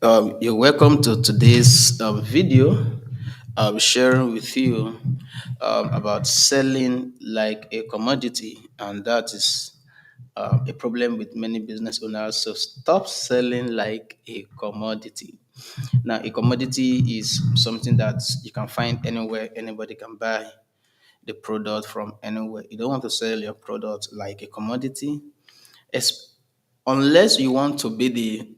You're welcome to today's video. I'm sharing with you about selling like a commodity, and that is a problem with many business owners. So stop selling like a commodity. Now, a commodity is something that you can find anywhere, anybody can buy the product from anywhere. You don't want to sell your product like a commodity, es- unless you want to be the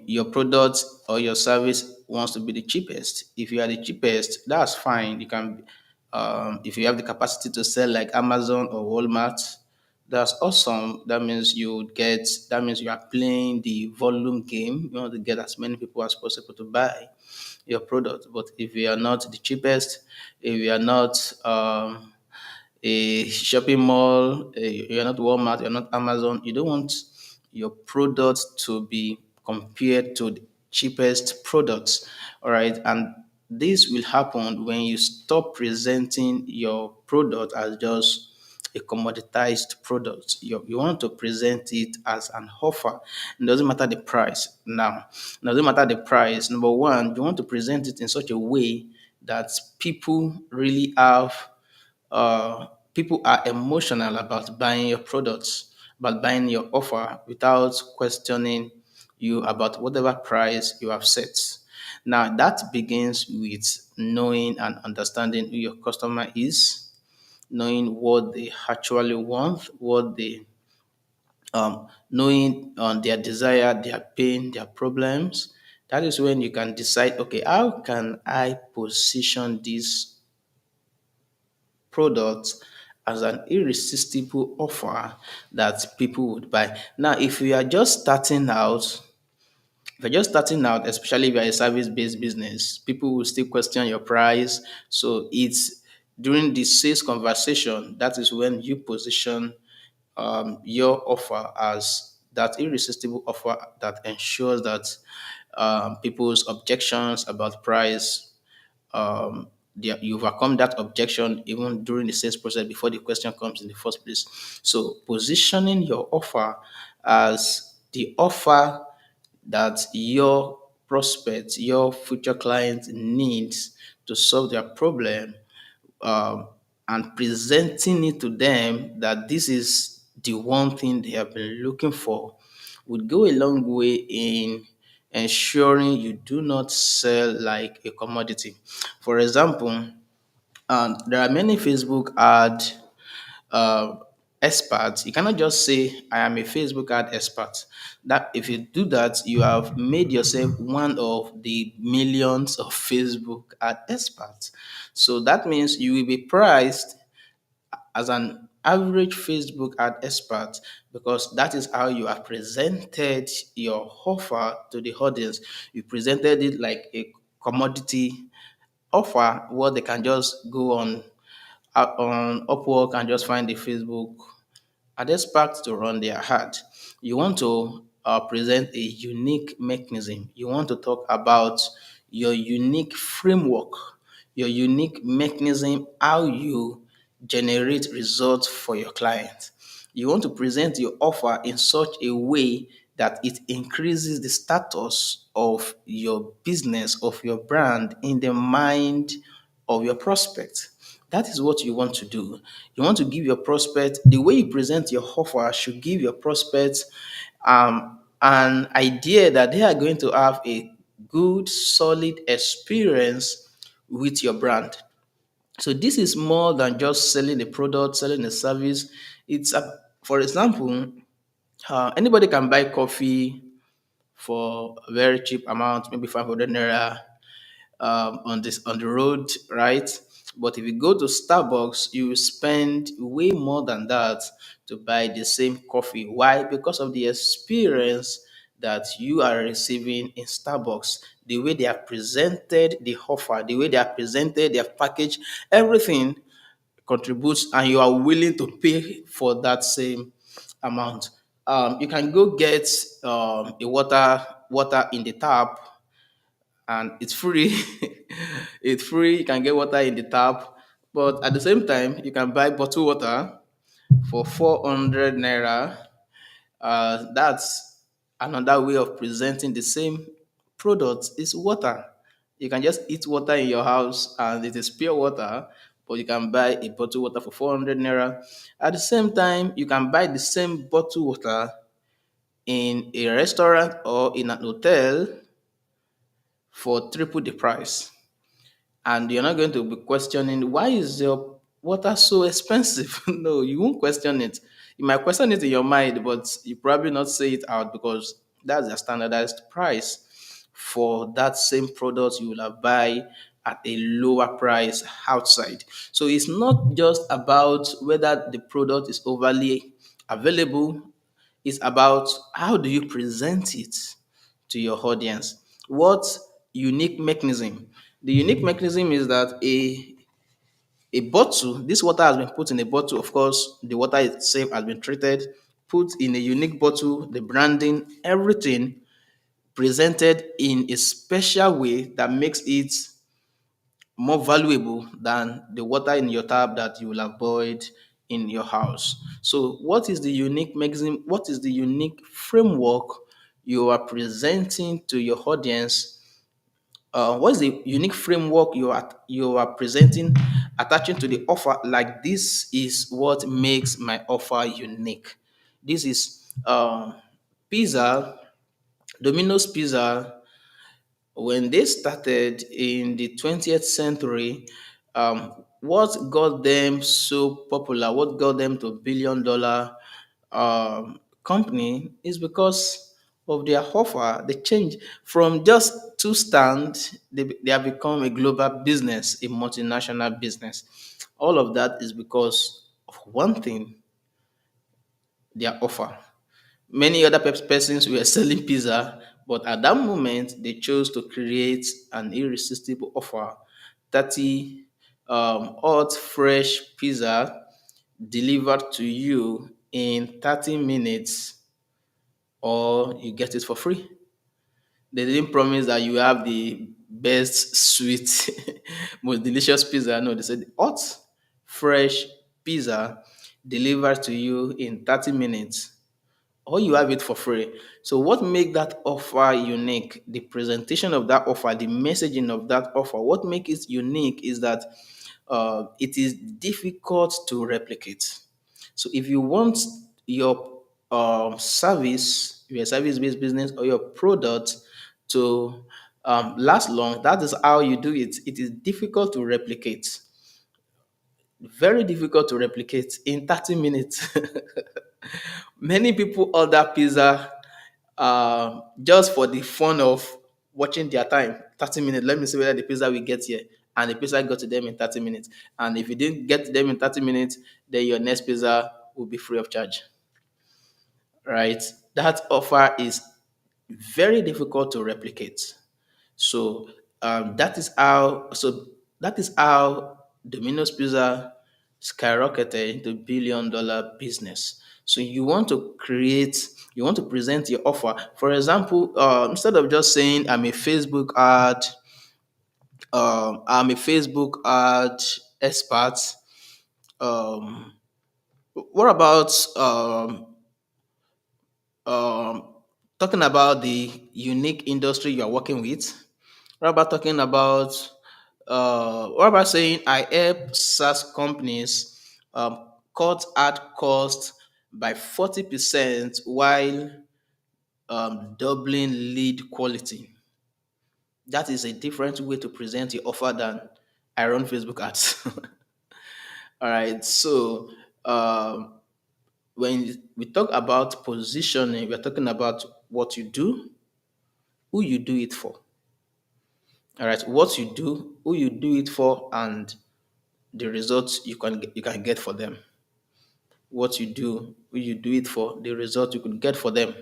your product or your service wants to be the cheapest. If you are the cheapest, that's fine. You can, if you have the capacity to sell like Amazon or Walmart, that's awesome. That means you would get. That means you are playing the volume game. You want to get as many people as possible to buy your product. But if you are not the cheapest, if you are not a shopping mall, you're not Walmart, you're not Amazon, you don't want your product to be compared to the cheapest products. All right. And this will happen when you stop presenting your product as just a commoditized product. You want to present it as an offer. It doesn't matter the price. Now, it doesn't matter the price. Number one, you want to present it in such a way that people really have people are emotional about buying your products, about buying your offer without questioning you about whatever price you have set. Now, that begins with knowing and understanding who your customer is, knowing what they actually want, what they knowing their desire, their pain, their problems. That is when you can decide, okay, how can I position this product as an irresistible offer that people would buy. Now, if you are just starting out, if you're just starting out, especially if you're a service-based business, people will still question your price. So it's during the sales conversation that is when you position your offer as that irresistible offer that ensures that people's objections about price you overcome that objection even during the sales process before the question comes in the first place. So positioning your offer as the offer that your prospect, your future client needs to solve their problem, um, and presenting it to them that this is the one thing they have been looking for would go a long way in ensuring you do not sell like a commodity. For example, there are many Facebook ad uh, experts. You cannot just say, I am a Facebook ad expert. That if you do that, you have made yourself one of the millions of Facebook ad experts. So that means you will be priced as an average Facebook ad expert because that is how you have presented your offer to the audience. You presented it like a commodity offer, what they can just go on Upwork and just find the Facebook ad expert to run their ad. You want to present a unique mechanism. You want to talk about your unique framework, your unique mechanism, how you generate results for your client. You want to present your offer in such a way that it increases the status of your business, of your brand in the mind of your prospect. That is what you want to do. You want to give your prospect the way you present your offer should give your prospects an idea that they are going to have a good, solid experience with your brand. So this is more than just selling a product, selling a service. For example, anybody can buy coffee for a very cheap amount, maybe 500 naira on this on the road, right? But if you go to Starbucks, you will spend way more than that to buy the same coffee. Why? Because of the experience that you are receiving in Starbucks, the way they have presented the offer, the way they have presented their package, everything contributes, and you are willing to pay for that same amount. You can go get a water in the tap and it's free. It's free. You can get water in the tap, but at the same time, you can buy bottled water for 400 naira. That's Another way of presenting the same product is water. You can just eat water in your house and it is pure water, but you can buy a bottle water for 400 naira. At the same time, you can buy the same bottle water in a restaurant or in an hotel for triple the price. And you're not going to be questioning why is your water so expensive. No, you won't question it. You might question it in your mind, but you probably not say it out because that's the standardized price for that same product you will have buy at a lower price outside. So it's not just about whether the product is overly available, it's about how do you present it to your audience. What unique mechanism? The unique mechanism is that a bottle, this water has been put in a bottle. Of course, the water itself has been treated, put in a unique bottle, the branding, everything presented in a special way that makes it more valuable than the water in your tap that you will have boiled in your house. So, what is the unique mechanism? What is the unique framework you are presenting to your audience? What is the unique framework you are presenting, attaching to the offer? Like this is what makes my offer unique. This is pizza, Domino's Pizza. When they started in the 20th century, what got them so popular, what got them to billion-dollar company is because of their offer. They changed from just two stands, they have become a global business, a multinational business. All of that is because of one thing, their offer. Many other persons were selling pizza, but at that moment they chose to create an irresistible offer: 30 hot, fresh pizza delivered to you in 30 minutes, or you get it for free. They didn't promise that you have the best, sweet, most delicious pizza. No, they said hot, fresh pizza delivered to you in 30 minutes, or you have it for free. So what make that offer unique? The presentation of that offer, the messaging of that offer. What make it unique is that it is difficult to replicate. So if you want your service, your service-based business or your product to last long, that is how you do it. It is difficult to replicate. Very difficult to replicate in 30 minutes. Many people order pizza just for the fun of watching their time. 30 minutes. Let me see whether the pizza will get here. And the pizza got to them in 30 minutes. And if you didn't get to them in 30 minutes, then your next pizza will be free of charge. Right? That offer is very difficult to replicate. So that is how. So that is how Domino's Pizza skyrocketed into billion-dollar business. So you want to present your offer. For example, instead of just saying I'm a Facebook ad expert. Um, what about um, talking about the unique industry you are working with? What about talking about what about saying I help SaaS companies cut ad cost by 40% while doubling lead quality? That is a different way to present your offer than I run Facebook ads. All right. So when we talk about positioning, we're talking about what you do, who you do it for. All right. What you do, who you do it for, and the results you can get for them. What you do, who you do it for, the result you could get for them.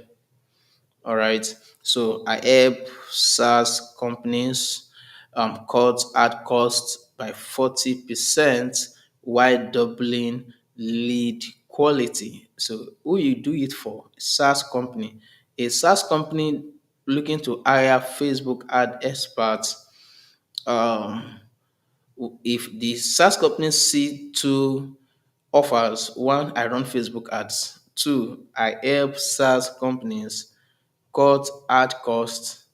All right. So I help SaaS companies cut ad costs by 40% while doubling lead quality. So who you do it for? SaaS company. A SaaS company looking to hire Facebook ad experts. Um, if the SaaS companies see two offers: one, I run Facebook ads; two, I help SaaS companies cut ad costs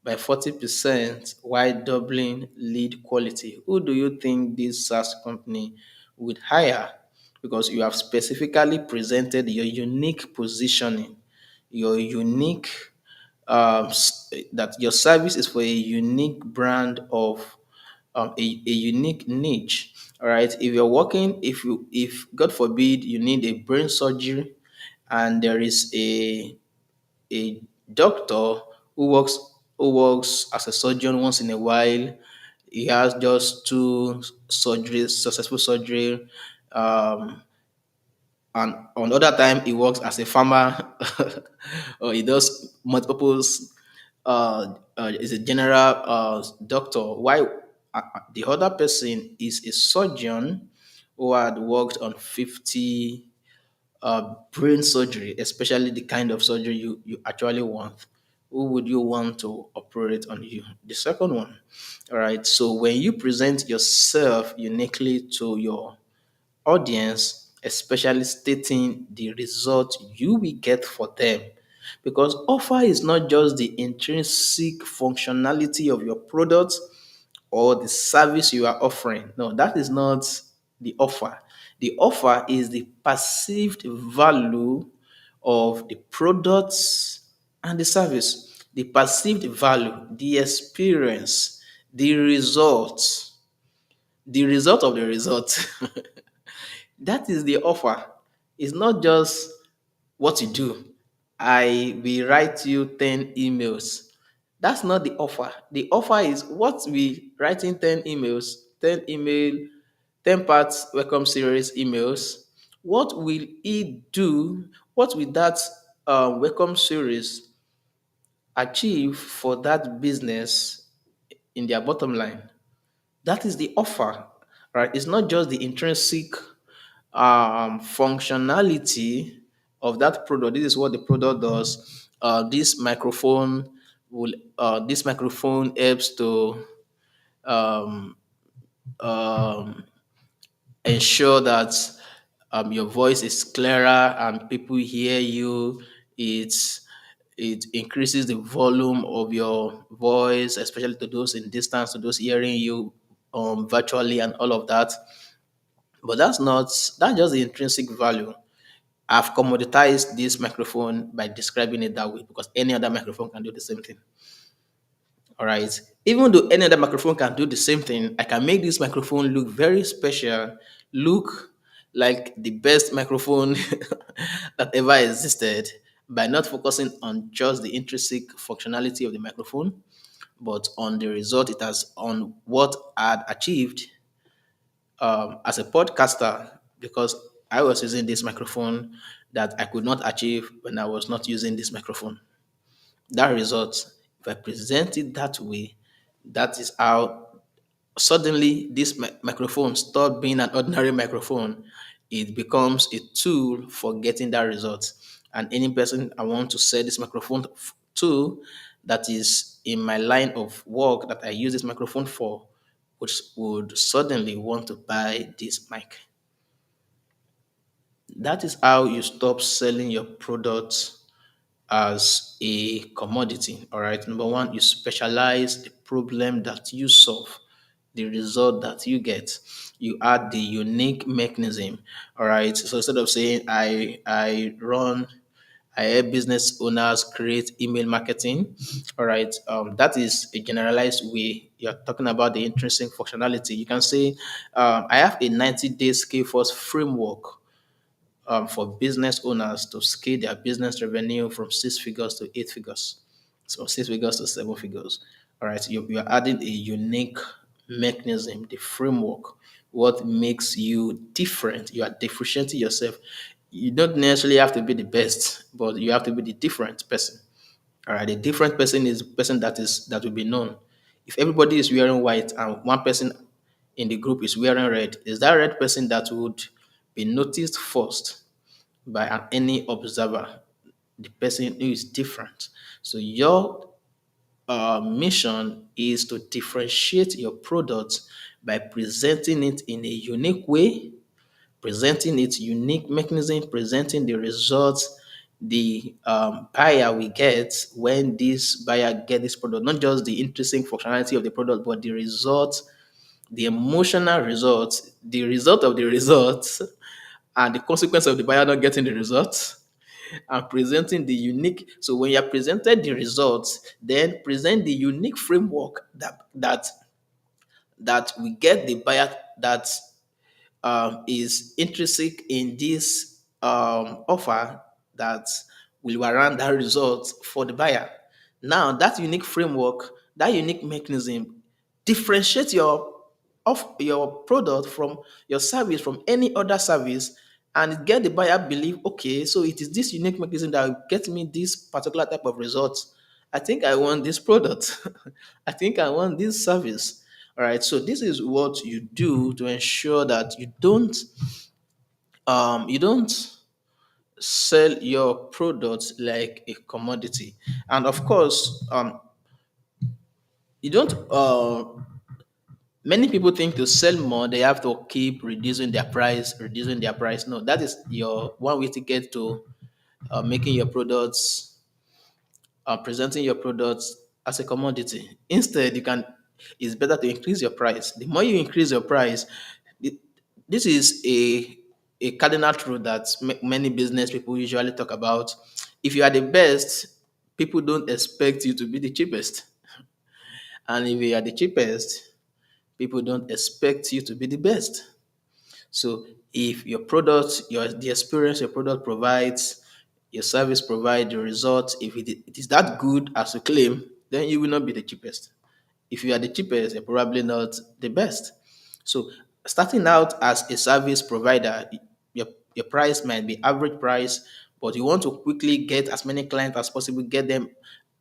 by 40% while doubling lead quality. Who do you think this SaaS company would hire? Because you have specifically presented your unique positioning, your unique that your service is for a unique brand of a unique niche. All right. If you're working, if God forbid you need a brain surgery and there is a doctor who works as a surgeon once in a while. He has just two surgeries, successful surgery, um, and on the other time he works as a farmer, or he does multiples. Is a general doctor. Why the other person is a surgeon who had worked on 50 brain surgery, especially the kind of surgery you actually want, who would you want to operate on you? The second one. All right. So when you present yourself uniquely to your audience, especially stating the result you will get for them. Because offer is not just the intrinsic functionality of your product or the service you are offering. No, that is not the offer. The offer is the perceived value of the products and the service. The perceived value, the experience, the results, the result of the result. That is the offer. It's not just what you do. I will write you 10 emails. That's not the offer. The offer is what we writing 10 emails, 10 email, 10 parts welcome series emails. What will it do? What will that welcome series achieve for that business in their bottom line? That is the offer, right? It's not just the intrinsic functionality of that product. This is what the product does. This microphone helps to um, um, ensure that your voice is clearer and people hear you. It increases the volume of your voice, especially to those in distance, to those hearing you virtually and all of that. But that's just the intrinsic value. I've commoditized this microphone by describing it that way because any other microphone can do the same thing. All right. Even though any other microphone can do the same thing, I can make this microphone look very special, look like the best microphone that ever existed by not focusing on just the intrinsic functionality of the microphone, but on the result it has, on what I had achieved as a podcaster, because I was using this microphone that I could not achieve when I was not using this microphone. That result, if I present it that way, that is how suddenly this microphone stopped being an ordinary microphone. It becomes a tool for getting that result. And any person I want to sell this microphone to that is in my line of work that I use this microphone for, which would suddenly want to buy this mic. That is how you stop selling your products as a commodity. All right. Number one, you specialize the problem that you solve, the result that you get. You add the unique mechanism. All right. So instead of saying I help business owners create email marketing. All right. That is a generalized way. You're talking about the intrinsic functionality. You can say, I have a 90-day scale force framework for business owners to scale their business revenue from 6 figures to 8 figures. So 6 figures to 7 figures. All right. You're adding a unique mechanism, the framework, what makes you different. You are differentiating yourself. You don't necessarily have to be the best, but you have to be the different person. All right. A different person is a person that will be known. If everybody is wearing white and one person in the group is wearing red, is that red person that would be noticed first by any observer, the person who is different. So your mission is to differentiate your product by presenting it in a unique way, presenting its unique mechanism, presenting the results, the buyer will get when this buyer get this product, not just the intrinsic functionality of the product, but the result, the emotional results, the result of the results, and the consequence of the buyer not getting the results, and presenting the unique. So when you are presented the results, then present the unique framework that we get the buyer, that is intrinsic in this offer, that will warrant that result for the buyer. Now, that unique framework, that unique mechanism differentiates your product from your service from any other service, and it get the buyer believe, okay, so it is this unique mechanism that will get me this particular type of results. I think I want this product. I think I want this service. All right. So this is what you do to ensure that you don't sell your products like a commodity. And of course, you don't many people think to sell more they have to keep reducing their price. No, that is your one way to get to making your products, presenting your products as a commodity. Instead, you can it's better to increase your price. The more you increase your price, it- this is a cardinal truth that many business people usually talk about. If you are the best, people don't expect you to be the cheapest, and if you are the cheapest, people don't expect you to be the best. So if your product, the experience your product provides, your service provides the result, if it is that good as you claim, then you will not be the cheapest. If you are the cheapest, you're probably not the best. So starting out as a service provider, your price might be average price, but you want to quickly get as many clients as possible, get them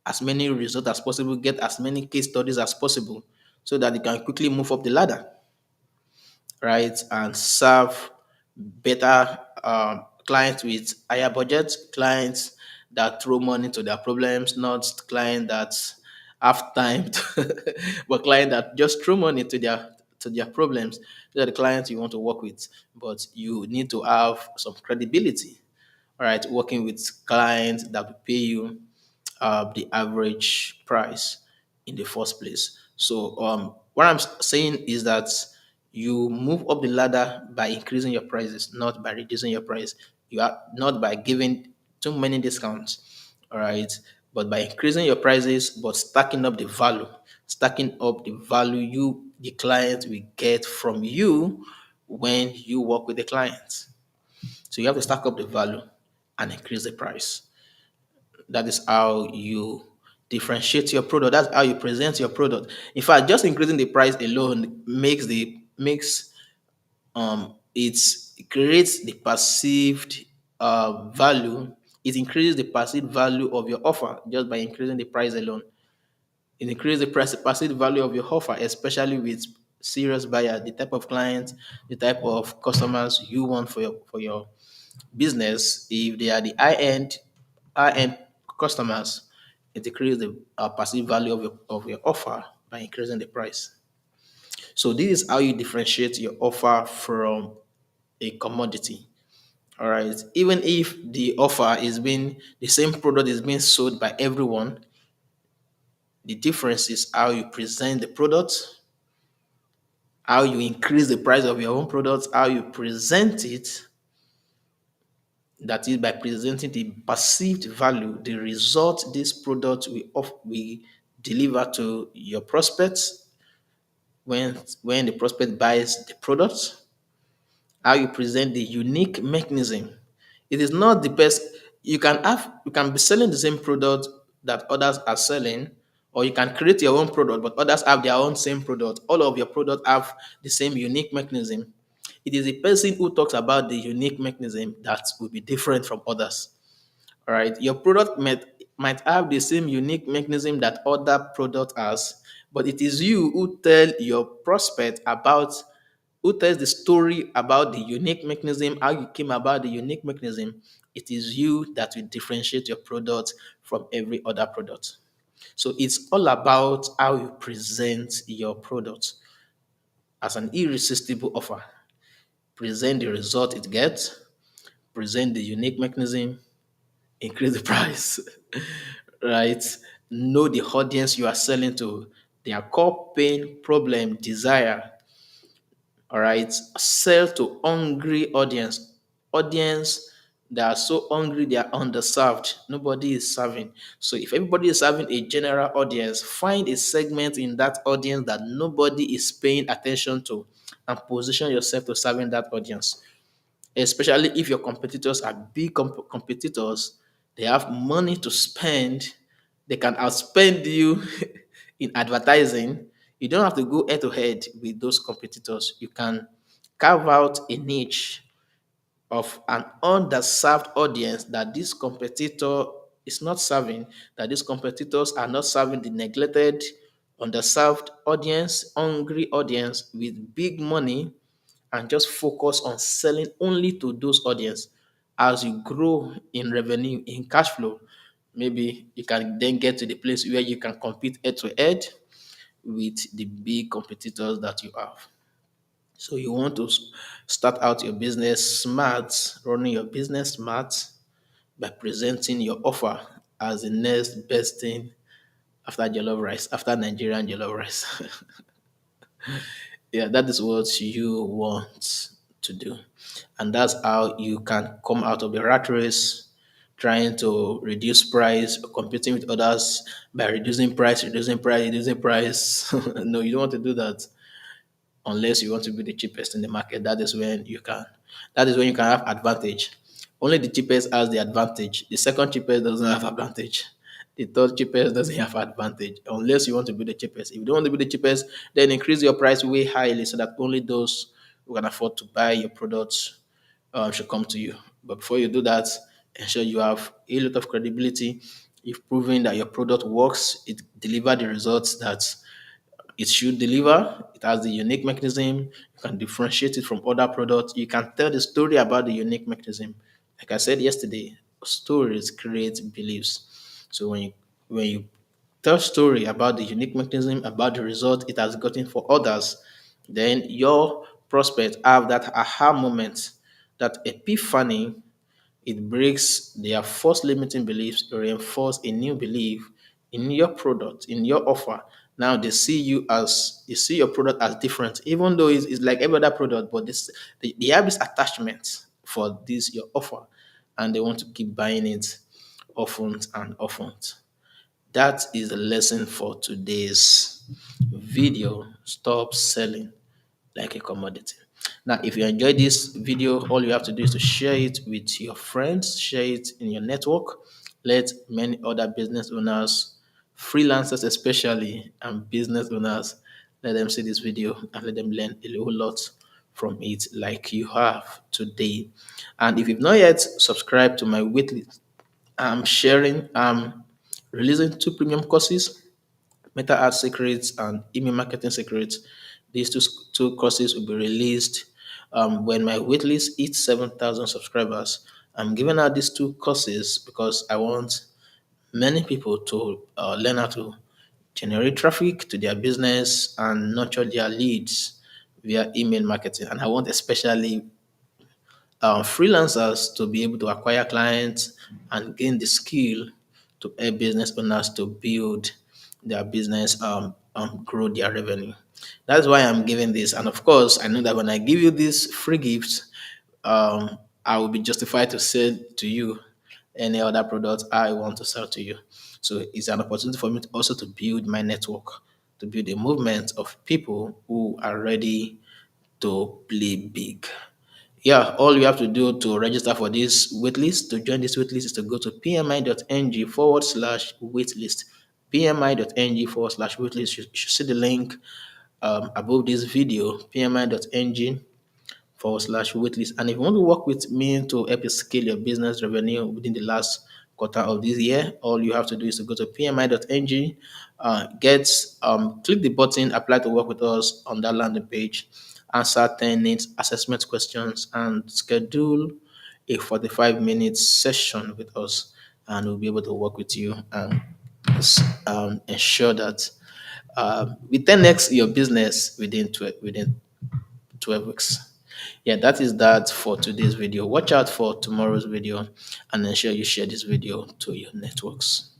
as many results as possible, get as many case studies as possible, so that you can quickly move up the ladder, right? And serve better clients with higher budgets, clients that throw money to their problems, not clients that have time, but clients that just throw money to their problems. These are the clients you want to work with, but you need to have some credibility. All right, working with clients that will pay you the average price in the first place. So what I'm saying is that you move up the ladder by increasing your prices, not by reducing your price. You are not by giving too many discounts, all right, but by increasing your prices, but stacking up the value you the client will get from you when you work with the client. So you have to stack up the value and increase the price. That is how you differentiate your product. That's how you present your product. In fact, just increasing the price alone makes it creates the perceived value. It increases the perceived value of your offer just by increasing the price alone. It increases the perceived value of your offer, especially with serious buyer, the type of clients, the type of customers you want for your business. If they are the high end customers, it increases the perceived value of your offer by increasing the price. So this is how you differentiate your offer from a commodity. All right. Even if the same product is being sold by everyone, the difference is how you present the product, how you increase the price of your own product, how you present it. That is by presenting the perceived value, the result this product we deliver to your prospects when the prospect buys the product, how you present the unique mechanism. It is not the best. You can be selling the same product that others are selling, or you can create your own product, but others have their own same product. All of your products have the same unique mechanism. It is the person who talks about the unique mechanism that will be different from others. All right, your product might have the same unique mechanism that other product has, but it is you who tell your prospect about who tells the story about the unique mechanism, how you came about the unique mechanism. It is you that will differentiate your product from every other product. So it's all about how you present your product as an irresistible offer. Present the result it gets, present the unique mechanism, increase the price, right? Know the audience you are selling to, their core pain, problem, desire. All right, sell to hungry audience that are so hungry they are underserved. Nobody is serving. So if everybody is serving a general audience, find a segment in that audience that nobody is paying attention to, and position yourself to serving that audience. Especially if your competitors are big competitors, they have money to spend, they can outspend you in advertising. You don't have to go head to head with those competitors. You can carve out a niche of an underserved audience that this competitor is not serving, that these competitors are not serving the neglected, underserved audience, hungry audience with big money, and just focus on selling only to those audience. As you grow in revenue, in cash flow, maybe you can then get to the place where you can compete head to head with the big competitors that you have. So you want to start out your business smart, running your business smart by presenting your offer as the next best thing after jollof rice, after Nigerian jollof rice. Yeah, that is what you want to do. And that's how you can come out of the rat race, trying to reduce price, competing with others by reducing price, reducing price, reducing price. No, you don't want to do that unless you want to be the cheapest in the market. That is when you can. That is when you can have advantage. Only the cheapest has the advantage. The second cheapest doesn't have advantage. The third cheapest doesn't have advantage unless you want to be the cheapest. If you don't want to be the cheapest, then increase your price way highly so that only those who can afford to buy your products should come to you. But before you do that, ensure you have a lot of credibility. You've proven that your product works. It delivered the results that it should deliver. It has the unique mechanism. You can differentiate it from other products. You can tell the story about the unique mechanism. Like I said yesterday, stories create beliefs. So when you tell story about the unique mechanism, about the result it has gotten for others, then your prospects have that aha moment, that epiphany. It breaks their false limiting beliefs to reinforce a new belief in your product, in your offer. Now they see your product as different, even though it's like every other product, but they have this attachment for this your offer, and they want to keep buying it often and often. That is the lesson for today's video. Stop selling like a commodity. Now, if you enjoyed this video, all you have to do is to share it with your friends, share it in your network. Let many other business owners, freelancers especially, and business owners, let them see this video and let them learn a whole lot from it like you have today. And if you've not yet subscribed to my waitlist, I'm releasing two premium courses, Meta Ad Secrets and Email Marketing Secrets. These two courses will be released when my waitlist hits 7,000 subscribers. I'm giving out these two courses because I want many people to learn how to generate traffic to their business and nurture their leads via email marketing. And I want especially freelancers to be able to acquire clients and gain the skill to help business owners to build their business, grow their revenue. That's why I'm giving this. And of course, I know that when I give you these free gifts, I will be justified to sell to you any other product I want to sell to you. So it's an opportunity for me to also to build my network, to build a movement of people who are ready to play big. Yeah, all you have to do to register for this waitlist, to join this waitlist, is to go to pmi.ng/waitlist. pmi.ng/waitlist. You should see the link above this video, pmi.ng/waitlist. And if you want to work with me to help you scale your business revenue within the last quarter of this year, all you have to do is to go to pmi.ng, click the button, apply to work with us on that landing page, answer 10 needs assessment questions, and schedule a 45-minute session with us. And we'll be able to work with you and ensure that we 10x your business within 12 weeks. Yeah, that is that for today's video. Watch out for tomorrow's video and ensure you share this video to your networks.